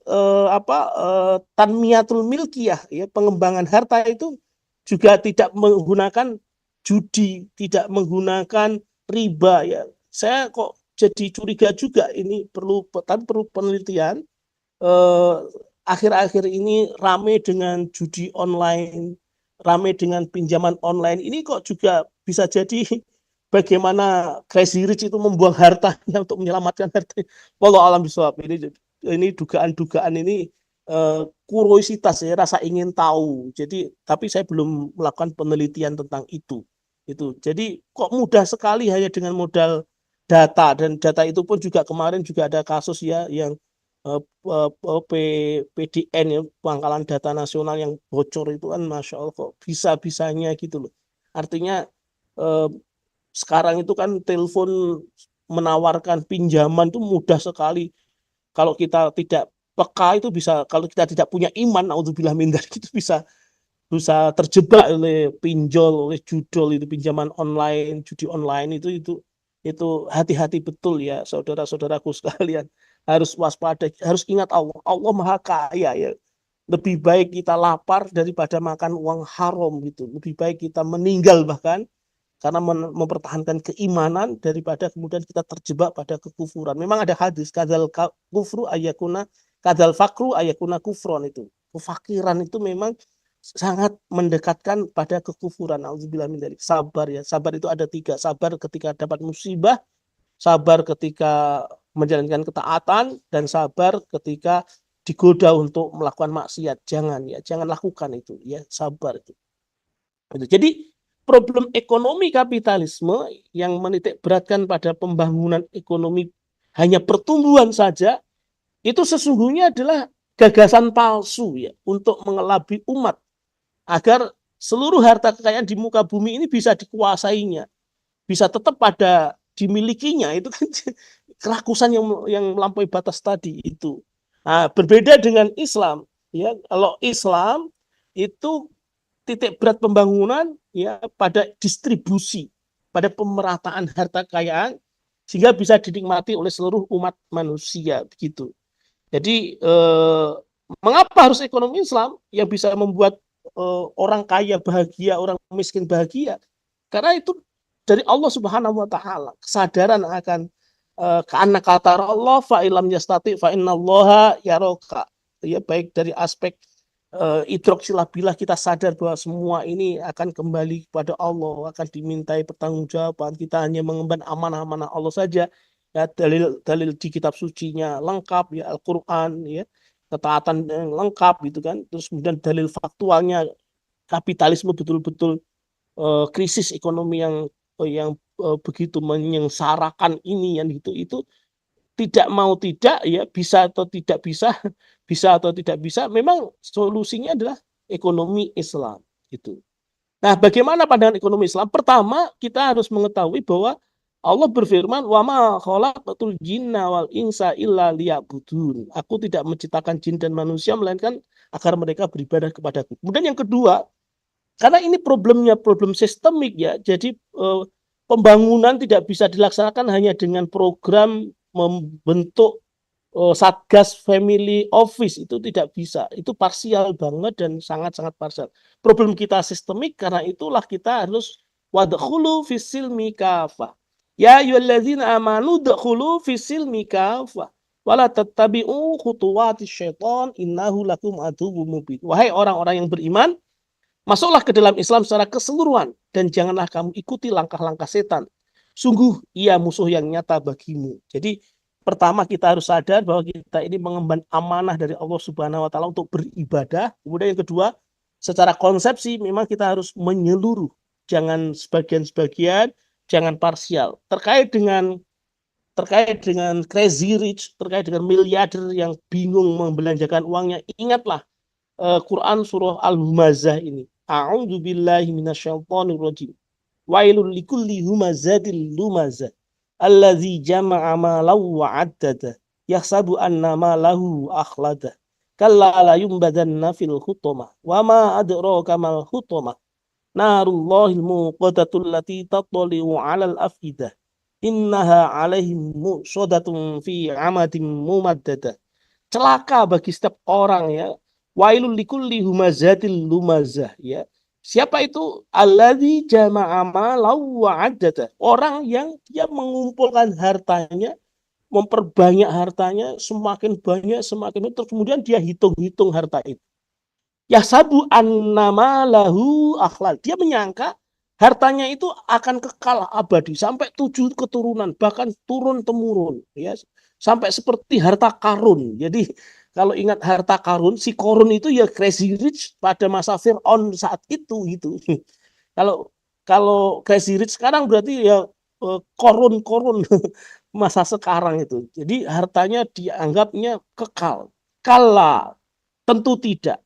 tanmiyatul milkiyah ya, pengembangan harta itu juga tidak menggunakan judi, tidak menggunakan riba ya. Saya kok jadi curiga juga, ini perlu penelitian. Akhir-akhir ini rame dengan judi online, rame dengan pinjaman online ini kok juga bisa jadi bagaimana Crazy Rich itu membuang hartanya untuk menyelamatkan harta. Wallahu alam bisawab. Ini dugaan-dugaan ini kuriositas ya, rasa ingin tahu. Jadi tapi saya belum melakukan penelitian tentang itu. Jadi kok mudah sekali hanya dengan modal data, dan data itu pun juga kemarin juga ada kasus ya yang PDN ya, Pangkalan Data Nasional yang bocor itu kan, Masya Allah kok bisa-bisanya gitu loh. Artinya eh, sekarang itu kan telepon menawarkan pinjaman itu mudah sekali. Kalau kita tidak peka itu bisa, kalau kita tidak punya iman, naudzubillah min dzalik, itu bisa terjebak oleh pinjol, oleh judol itu, pinjaman online, judi online itu hati-hati betul ya saudara-saudaraku sekalian. Harus waspada, harus ingat Allah. Allah Maha Kaya ya. Lebih baik kita lapar daripada makan uang haram gitu. Lebih baik kita meninggal bahkan karena mempertahankan keimanan daripada kemudian kita terjebak pada kekufuran. Memang ada hadis kadal kufru ayakuna, kadal fakru ayakuna kufron itu. Kefakiran itu memang sangat mendekatkan pada kekufuran. Auzubillah min dzalik. Sabar ya. Sabar itu ada 3. Sabar ketika dapat musibah, sabar ketika menjalankan ketaatan, dan sabar ketika digoda untuk melakukan maksiat. Jangan lakukan itu ya, sabar itu. Jadi problem ekonomi kapitalisme yang menitik beratkan pada pembangunan ekonomi hanya pertumbuhan saja, itu sesungguhnya adalah gagasan palsu ya untuk mengelabui umat agar seluruh harta kekayaan di muka bumi ini bisa dikuasainya, bisa tetap pada dimilikinya. Itu kan kerakusan yang melampaui batas tadi itu. Nah, berbeda dengan Islam ya. Kalau Islam itu titik berat pembangunan ya pada distribusi, pada pemerataan harta kekayaan sehingga bisa dinikmati oleh seluruh umat manusia begitu. Jadi mengapa harus ekonomi Islam yang bisa membuat orang kaya bahagia, orang miskin bahagia? Karena itu dari Allah Subhanahu wa taala, kesadaran akan karena kata Allah fa ilam yastati fa innallaha yaraka. Ya, baik dari aspek idrok silabilah, kita sadar bahwa semua ini akan kembali kepada Allah, akan dimintai pertanggungjawaban. Kita hanya mengemban amanah-amanah Allah saja. Ya, dalil di kitab sucinya lengkap ya, Al-Qur'an ya, ketaatan yang lengkap gitu kan. Terus kemudian dalil faktualnya kapitalisme betul-betul krisis ekonomi yang begitu menyengsarakan ini yang itu tidak mau tidak ya, bisa atau tidak bisa, bisa atau tidak bisa, memang solusinya adalah ekonomi Islam gitu. Nah, bagaimana pandangan ekonomi Islam? Pertama, kita harus mengetahui bahwa Allah berfirman, "Wa ma khalaqatul jinna wal insa illa liya'budun." Aku tidak menciptakan jin dan manusia melainkan agar mereka beribadah kepadaku. Kemudian yang kedua, karena ini problemnya problem sistemik ya. Jadi pembangunan tidak bisa dilaksanakan hanya dengan program membentuk Satgas Family Office, itu tidak bisa. Itu parsial banget dan sangat-sangat parsial. Problem kita sistemik, karena itulah kita harus wadkhulu fisilmi kafah. Ya ayyuhalladzina amanu dkhulu fisilmi kafah wala tattabi'u khutuwatis syaitan innahu lakum aduwwum mubin. Wahai orang-orang yang beriman, masuklah ke dalam Islam secara keseluruhan dan janganlah kamu ikuti langkah-langkah setan. Sungguh ia musuh yang nyata bagimu. Jadi pertama kita harus sadar bahwa kita ini mengemban amanah dari Allah Subhanahu wa taala untuk beribadah. Kemudian yang kedua, secara konsepsi memang kita harus menyeluruh. Jangan sebagian-sebagian, jangan parsial. Terkait dengan Crazy Rich, terkait dengan miliarder yang bingung membelanjakan uangnya, ingatlah Quran surah Al-Humazah ini. A'udzu billahi minasyaitonir rajim. Wailul likulli humazatil lumazah. Allazi jama'a malahu wa 'addada. Yahsabu anna malahu akhlada. Kalla la yumbadanna fil hutamah. Wa ma adraka mal hutamah. Narullahil muqadatul lati tattali'u 'alal afidah. Innaha 'alaihim mu'sadatun fi 'amadin mumaddadah. Celaka bagi setiap orang ya. Wailul likulli humazatil lumazah ya. Siapa itu? Alladzi jama'a malahu wa 'addada. Orang yang dia mengumpulkan hartanya, memperbanyak hartanya, semakin banyak semakin, terus kemudian dia hitung-hitung harta itu. Yahsabu annama lahu akhlal. Dia menyangka hartanya itu akan kekal abadi sampai 7 keturunan, bahkan turun temurun, ya, sampai seperti harta karun. Jadi kalau ingat harta karun, si korun itu ya crazy rich pada masa Fir'aun saat itu gitu. Kalau kalau crazy rich sekarang berarti ya korun-korun masa sekarang itu. Jadi hartanya dianggapnya kekal. Kala, tentu tidak.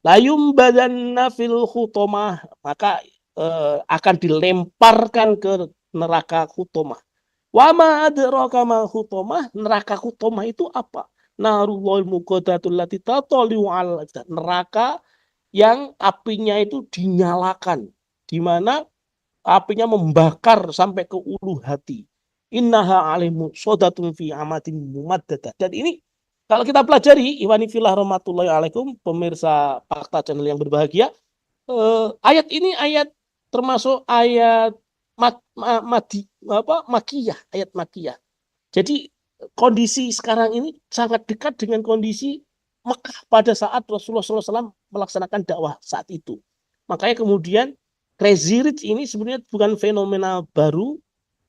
Layum badanna fil khutomah, maka akan dilemparkan ke neraka khutomah. Wa ma adraka ma khutomah, neraka khutomah itu apa? Narullahil muqaddatul lati tatali'u al, neraka yang apinya itu dinyalakan, di mana apinya membakar sampai ke ulu hati. Innaha alimu sodatun fi amatin mumaddada. Dan ini kalau kita pelajari, Iwani filah rahmatullahi alaikum, pemirsa Fakta Channel yang berbahagia, ayat ini ayat termasuk ayat makiyah, ayat makiyah. Jadi kondisi sekarang ini sangat dekat dengan kondisi Mekah pada saat Rasulullah SAW melaksanakan dakwah saat itu. Makanya kemudian Crazy Rich ini sebenarnya bukan fenomena baru,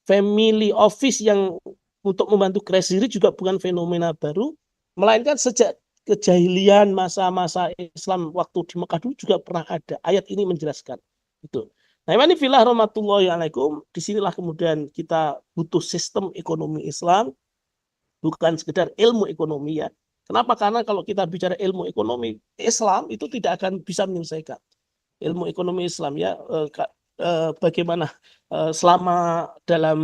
family office yang untuk membantu Crazy Rich juga bukan fenomena baru, melainkan sejak kejahilian masa-masa Islam waktu di Mekah dulu juga pernah ada. Ayat ini menjelaskan itu. Nah, ini filah rahmatullahi alaikum, disinilah kemudian kita butuh sistem ekonomi Islam, bukan sekedar ilmu ekonomi ya. Kenapa? Karena kalau kita bicara ilmu ekonomi Islam itu tidak akan bisa menyelesaikan. Ilmu ekonomi Islam ya, bagaimana selama dalam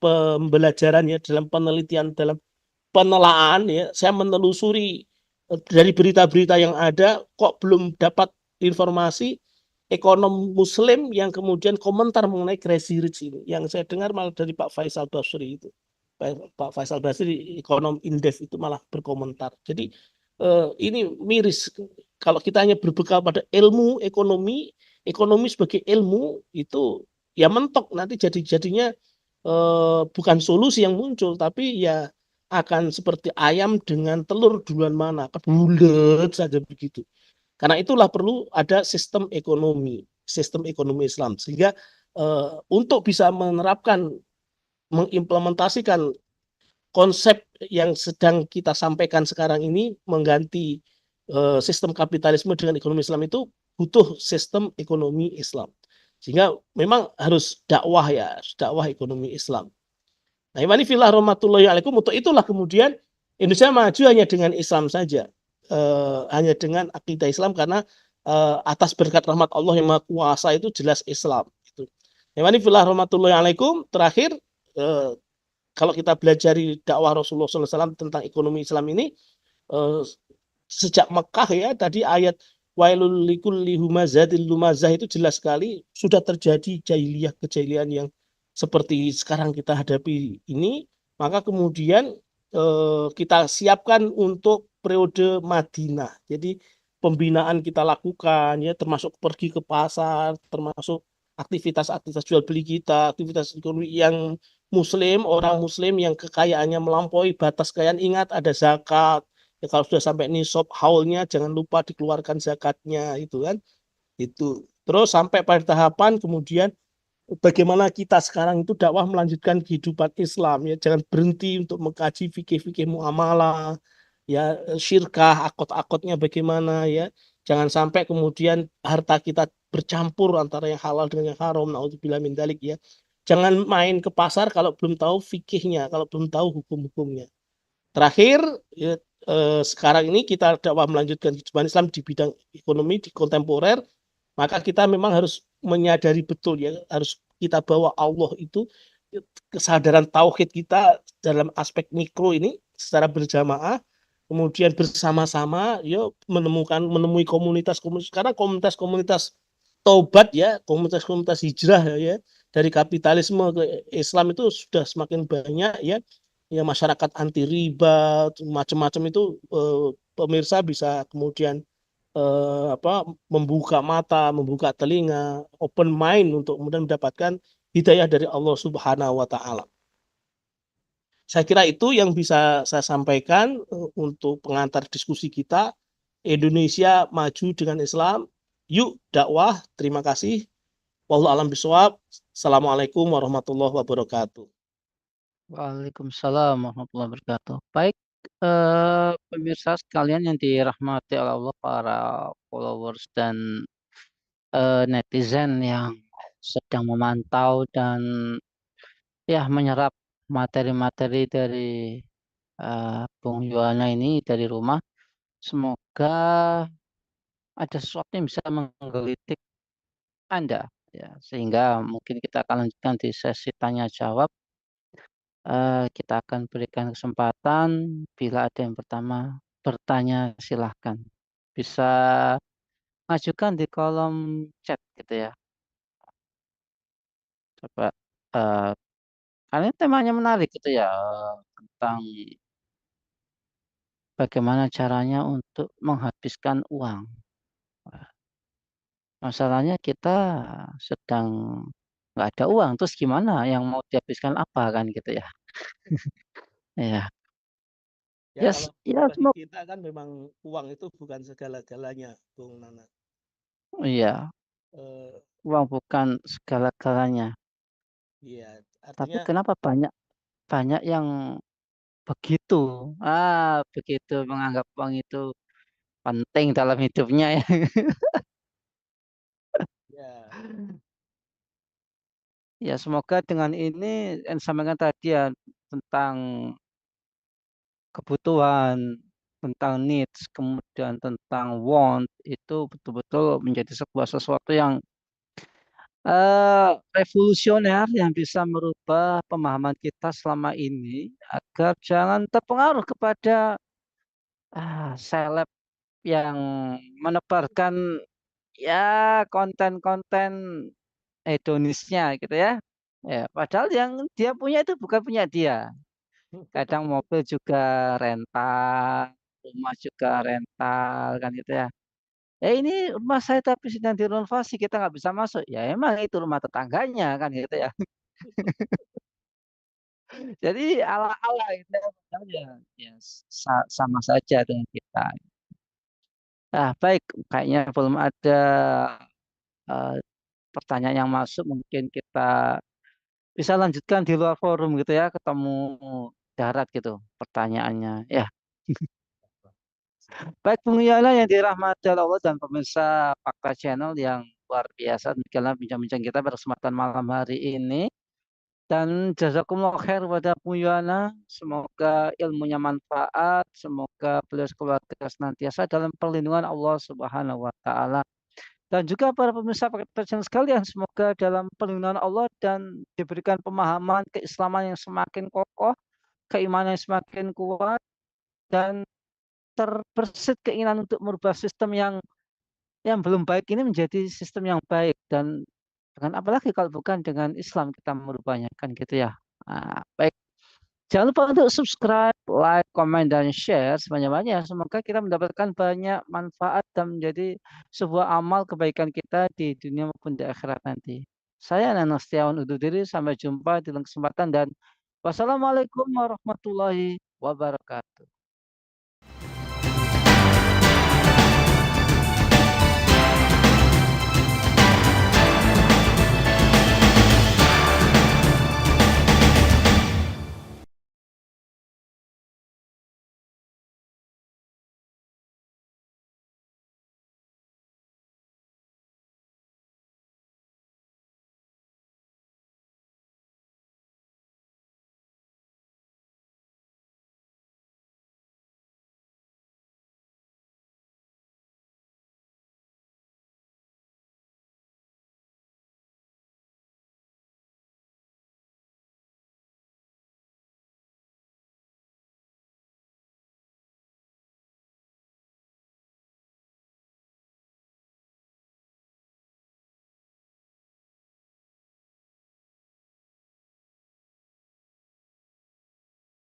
pembelajaran ya, dalam penelitian, dalam penelaan ya, saya menelusuri dari berita-berita yang ada kok belum dapat informasi ekonom muslim yang kemudian komentar mengenai Crazy Rich ini. Yang saya dengar malah dari Pak Faisal Basri itu. Pak Faisal Basri, ekonom Indef itu malah berkomentar. Jadi ini miris. Kalau kita hanya berbekal pada ilmu ekonomi, ekonomi sebagai ilmu itu ya mentok nanti jadinya bukan solusi yang muncul, tapi ya akan seperti ayam dengan telur duluan mana, kebulet saja begitu. Karena itulah perlu ada sistem ekonomi Islam sehingga untuk bisa menerapkan mengimplementasikan konsep yang sedang kita sampaikan sekarang ini mengganti sistem kapitalisme dengan ekonomi Islam itu butuh sistem ekonomi Islam. Sehingga memang harus dakwah ya, dakwah ekonomi Islam. Nah, imani fillah rahmatullahi alaikum, untuk itulah kemudian Indonesia maju hanya dengan Islam saja. Hanya dengan akidah Islam karena atas berkat rahmat Allah yang Maha Kuasa itu jelas Islam. Gitu. Imani fillah rahmatullahi alaikum, terakhir kalau kita belajar dakwah Rasulullah SAW tentang ekonomi Islam ini, sejak Mekah ya, tadi ayat wailul likulli humazatil lumazah itu jelas sekali sudah terjadi kejahilian yang seperti sekarang kita hadapi ini, maka kemudian kita siapkan untuk periode Madinah. Jadi pembinaan kita lakukan ya, termasuk pergi ke pasar, termasuk aktivitas-aktivitas jual beli kita, aktivitas ekonomi yang Muslim, orang Muslim yang kekayaannya melampaui batas kekayaan, ingat ada zakat. Ya, kalau sudah sampai nisab haulnya jangan lupa dikeluarkan zakatnya itu kan. Itu. Terus sampai pada tahapan kemudian bagaimana kita sekarang itu dakwah melanjutkan kehidupan Islam ya, jangan berhenti untuk mengkaji fikih-fikih muamalah ya, syirkah, akot-akotnya bagaimana ya. Jangan sampai kemudian harta kita bercampur antara yang halal dengan yang haram, naudzubillah min dzalik ya. Jangan main ke pasar kalau belum tahu fikihnya, kalau belum tahu hukum-hukumnya. Terakhir, ya, sekarang ini kita dakwah melanjutkan kehidupan Islam di bidang ekonomi, di kontemporer, maka kita memang harus menyadari betul ya, harus kita bawa Allah itu, kesadaran tauhid kita dalam aspek mikro ini secara berjamaah, kemudian bersama-sama ya menemui komunitas-komunitas, karena komunitas-komunitas taubat ya, komunitas-komunitas hijrah ya, dari kapitalisme ke Islam itu sudah semakin banyak ya. Ya, masyarakat anti riba macam-macam itu, pemirsa bisa kemudian membuka mata, membuka telinga, open mind untuk kemudian mendapatkan hidayah dari Allah Subhanahu wa taala. Saya kira itu yang bisa saya sampaikan untuk pengantar diskusi kita. Indonesia maju dengan Islam. Yuk dakwah. Terima kasih. Wallahu alam bisawab. Assalamualaikum warahmatullahi wabarakatuh. Waalaikumsalam warahmatullahi wabarakatuh. Baik, pemirsa sekalian yang dirahmati oleh Allah, para followers dan netizen yang sedang memantau dan ya menyerap materi-materi dari Bung Yuwana ini dari rumah. Semoga ada sesuatu yang bisa menggelitik Anda, ya, sehingga mungkin kita akan lanjutkan di sesi tanya jawab. Kita akan berikan kesempatan bila ada yang pertama bertanya, silahkan bisa ajukan di kolom chat gitu ya. Coba eh, karena temanya menarik gitu ya, tentang bagaimana caranya untuk menghabiskan uang. Masalahnya kita sedang nggak ada uang, terus gimana? Yang mau dihabiskan apa kan gitu ya? Ya, Ya, ya, kalau ya bagi semoga, kita kan memang uang itu bukan segala-galanya, Bung Nana. iya, Eh, uang bukan segala-galanya. iya, Tapi artinya kenapa banyak banyak yang begitu, begitu menganggap uang itu penting dalam hidupnya ya. ya, Ya semoga dengan ini yang sampaikan tadi ya, tentang kebutuhan, tentang needs, kemudian tentang want, itu betul-betul menjadi sebuah sesuatu yang revolusioner yang bisa merubah pemahaman kita selama ini agar jangan terpengaruh kepada seleb yang menebarkan ya konten-konten hedonisnya gitu ya. Ya, padahal yang dia punya itu bukan punya dia. Kadang mobil juga rental, rumah juga rental kan gitu ya. Ini rumah saya tapi sedang direnovasi, kita nggak bisa masuk. Ya emang itu rumah tetangganya kan gitu ya. Jadi ala-ala itu ya, padahal ya, ya sama saja dengan kita. Baik, kayaknya belum ada eh, pertanyaan yang masuk. Mungkin kita bisa lanjutkan di luar forum gitu ya, ketemu darat gitu pertanyaannya. Ya, baik Bung Yana yang dirahmati oleh Allah dan pemirsa Fakta Channel yang luar biasa. Demikianlah bincang-bincang kita pada kesempatan malam hari ini. Dan jazakumullah khair kepada Bung Yana. Semoga ilmunya manfaat. Semoga beliau keluarga senantiasa dalam perlindungan Allah Subhanahu wa Ta'ala. Dan juga para pemirsa Fakta Channel sekalian, semoga dalam perlindungan Allah dan diberikan pemahaman keislaman yang semakin kokoh, keimanan yang semakin kuat, dan terbersit keinginan untuk merubah sistem yang belum baik ini menjadi sistem yang baik. Dan dengan apalagi kalau bukan dengan Islam kita merubahnya kan gitu ya. Baik, jangan lupa untuk subscribe, like, comment, dan share sebanyak-banyaknya. Semoga kita mendapatkan banyak manfaat dan menjadi sebuah amal kebaikan kita di dunia maupun di akhirat nanti. Saya Nana Setiawan undur diri. Sampai jumpa di lain kesempatan dan wassalamualaikum warahmatullahi wabarakatuh.